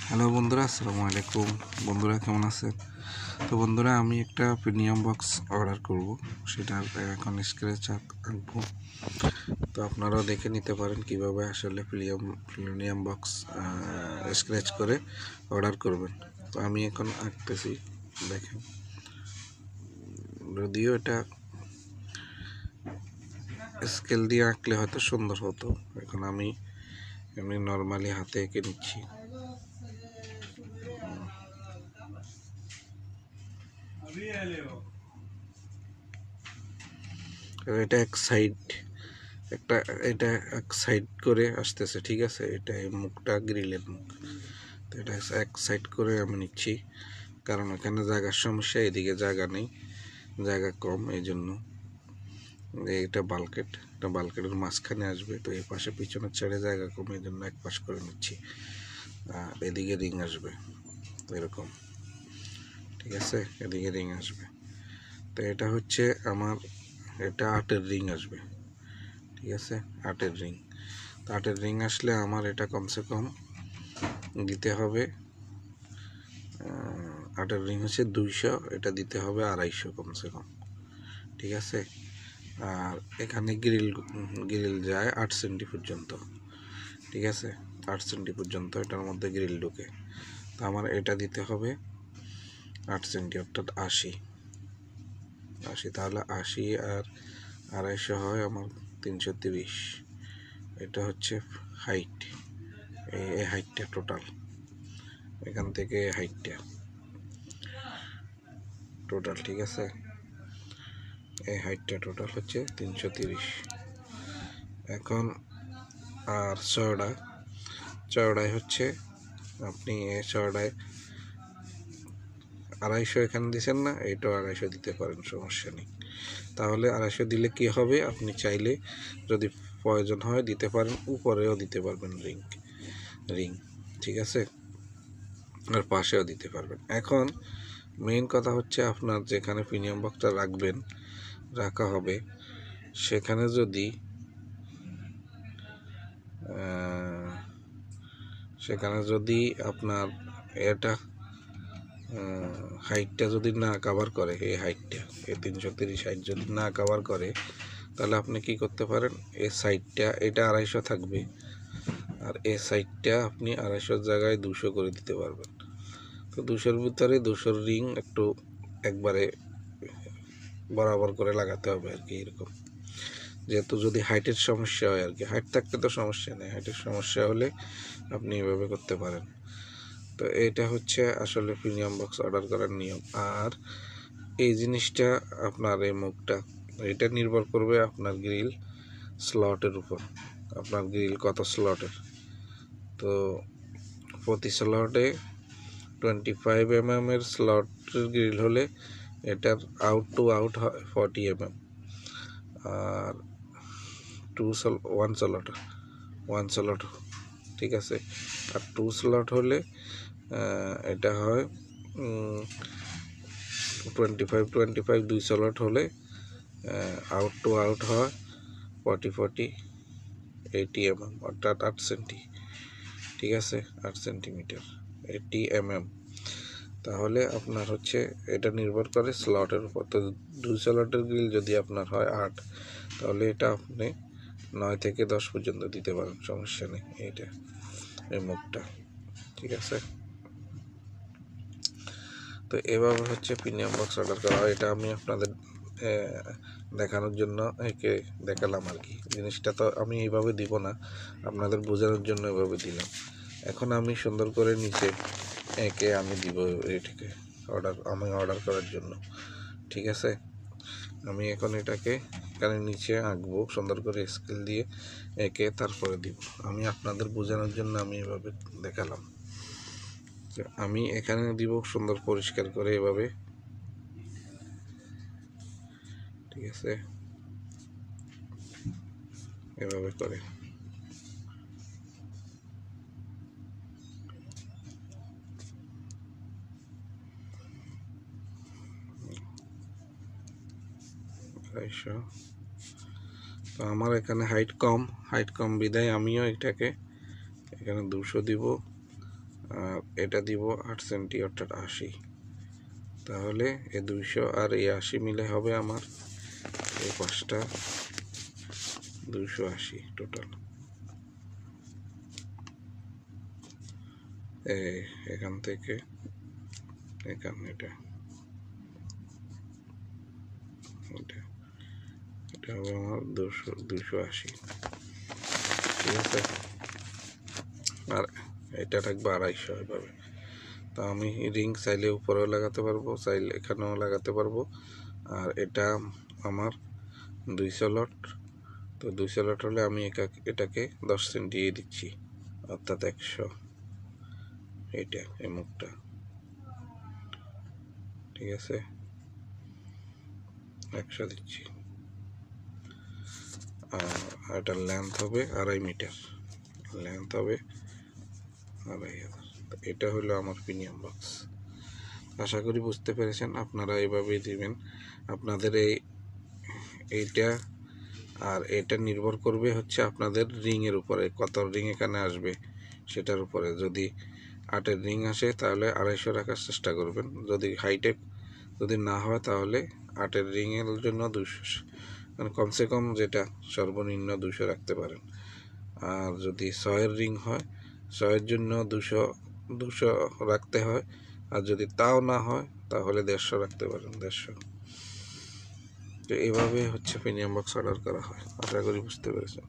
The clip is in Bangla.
হ্যালো বন্ধুরা, আসসালামু আলাইকুম। বন্ধুরা কেমন আছেন? তো বন্ধুরা, আমি একটা প্রিমিয়াম বক্স অর্ডার করব, সেটা এখন স্ক্র্যাচ আঁকবো। তো আপনারাও দেখে নিতে পারেন কিভাবে আসলে প্রিমিয়াম বক্স স্ক্র্যাচ করে অর্ডার করবেন। তো আমি এখন আঁকতেছি, দেখেন। যদিও এটা স্কেল দিয়ে আঁকলে হয়তো সুন্দর হতো, এখন আমি এমনি নর্মালি হাতে এঁকে নিচ্ছি। এটা এক সাইড করে আসতেছে, ঠিক আছে। এটা এই মুখটা গ্রিলের মুখ, তো এটা এক সাইড করে আমি নিচ্ছি, কারণ এখানে জায়গার সমস্যা, এদিকে জায়গা নেই, জায়গা কম, এই জন্য। এটা বালকেটের মাঝখানে আসবে, তো এই পাশে পিছনের ছেড়ে জায়গা কম, এই জন্য এক পাশ করে নিচ্ছি। আর এদিকে রিং আসবে এরকম, ঠিক আছে, এদিকে রিং আসবে। তো এটা হচ্ছে আমার, এটা 8-এর রিং আসবে, ঠিক আছে, 8-এর রিং। তো 8-এর রিং আসলে আমার এটা কমসে কম দিতে হবে, 8-এর রিং হচ্ছে 200, এটা দিতে হবে 250 কমসে কম, ঠিক আছে। আর এখানে গ্রিল যায় 8 সেন্টি পর্যন্ত, ঠিক আছে, 8 সেন্টি পর্যন্ত এটার মধ্যে গ্রিল ঢুকে। তো আমার এটা দিতে হবে 8 সেন্টি, অর্থাৎ 80, তাহলে 80 আর 250 হয় আমার 330। এটা হচ্ছে হাইট, এই হাইটটা টোটাল, এখান থেকে হাইটটা টোটাল, ঠিক আছে। এই হাইটটা টোটাল হচ্ছে 330। এখন আর চওড়ায় হচ্ছে, আপনি চওড়ায় 250 এখানে দিচ্ছেন না, এইটাও 250 দিতে পারেন, সমস্যা নেই। তাহলে 250 দিলে কি হবে, আপনি চাইলে যদি প্রয়োজন হয় দিতে পারেন, উপরেও দিতে পারবেন রিং, ঠিক আছে, আর পাশেও দিতে পারবেন। এখন মেইন কথা হচ্ছে, আপনার যেখানে প্রিমিয়াম বক্সটা রাখা হবে, সেখানে যদি আপনার এটা হাইটটা যদি না কভার করে, এই হাইটটা, এই 330 হাইট যদি না কভার করে, তাহলে আপনি কি করতে পারেন, এই সাইডটা এটা 250 থাকবে, আর এই সাইডটা আপনি 250 জায়গায় 200 করে দিতে পারবেন। তো 200-র ভিতরে 200 রিং একটু একবারে বরাবর করে লাগাতে হবে আর কি, এরকম। যেহেতু যদি হাইটের সমস্যা হয় আর কি, হাইট থাকলে তো সমস্যা নেই, হাইটের সমস্যা হলে আপনি এভাবে করতে পারেন। তো এটা হচ্ছে আসলে প্রিমিয়াম বক্স অর্ডার করার নিয়ম। আর এই জিনিসটা, আপনার এই মুখটা, এটা নির্ভর করবে আপনার গ্রিল স্লটের উপর, আপনার গ্রিল কত স্লটের। তো প্রতি স্লটে 25 mm এর স্লটের গ্রিল হলে এটার আউট টু আউট হয় 40 mm, আর 1 স্লট, ঠিক আছে। আর 2 স্লট হলে এটা হয় 25 2 স্লট হলে আউট টু আউট হয় 40 80 mm, অর্থাৎ 8 সেন্টি, ঠিক আছে, 8 সেন্টিমিটার, 80 mm। তাহলে আপনার হচ্ছে এটা নির্ভর করে স্লটের উপর। তো 2 স্লটের গ্রিল যদি আপনার হয় 8, তাহলে এটা আপনি 9 থেকে 10 পর্যন্ত দিতে পারেন, সমস্যা নেই। এইটা এই মুখটা, ঠিক আছে। তো এভাবে হচ্ছে প্রিমিয়াম বক্স অর্ডার করা হয়। এটা আমি আপনাদের দেখানোর জন্য একে দেখালাম আর কি। জিনিসটা তো আমি এইভাবে দিব না, আপনাদের বোঝানোর জন্য এভাবে দিলাম। এখন আমি সুন্দর করে নিচে একে আমি দিব এটাকে অর্ডার করার জন্য, ঠিক আছে। আমি এখন এটাকে এখানে নিচে আঁকবো সুন্দর করে স্কেল দিয়ে একে, তারপরে দিব। আমি আপনাদের বোঝানোর জন্য আমি এভাবে দেখালাম। আমি এখানে দিব সুন্দর পরিষ্কার করে এভাবে, ঠিক আছে, এভাবে করে। তো আমার এখানে হাইট কম বিদায় আমিও এটাকে এখানে 200 দিব, আর এটা দিব 8 সেন্টি অর্থাৎ 80। তাহলে এই 200 আর এই 80 মিলে হবে আমার এই পাঁচটা 280 টোটাল। এখান থেকে এখানে এটা হবে আমার 280, ঠিক আছে। আর এটা থাকবে 250 এভাবে। তো আমি রিং চাইলে উপরেও লাগাতে পারবো, চাইলে এখানেও লাগাতে পারবো। আর এটা আমার 200 লট। তো 200 লট হলে আমি এটাকে 10 সেন্ট দিয়ে দিচ্ছি, অর্থাৎ 100। এইটা এই মুখটা, ঠিক আছে, 100 দিচ্ছি। আর এটার লেন্থ হবে 2.5 মিটার, লেন্থ হবে 2.5। এটা হলো আমার প্রিমিয়াম বক্স। আশা করি বুঝতে পেরেছেন। আপনারা এইভাবেই দিবেন। আপনাদের এইটা আর এটা নির্ভর করবে হচ্ছে আপনাদের রিংয়ের উপরে, কত রিং এখানে আসবে সেটার উপরে। যদি 8-এর রিং আসে তাহলে 250 রাখার চেষ্টা করবেন। যদি হাইটে যদি না হয় তাহলে 8-এর রিংয়ের জন্য 200, মানে কমসে কম যেটা সর্বনিম্ন 200 রাখতে পারেন। আর যদি 6-এর রিং হয়, 6-এর জন্য 200 রাখতে হয়। আর যদি তাও না হয় তাহলে 150 রাখতে পারেন, 150। তো এইভাবে হচ্ছে প্রিমিয়াম বক্স অর্ডার করা হয়। আশা করি বুঝতে পেরেছেন।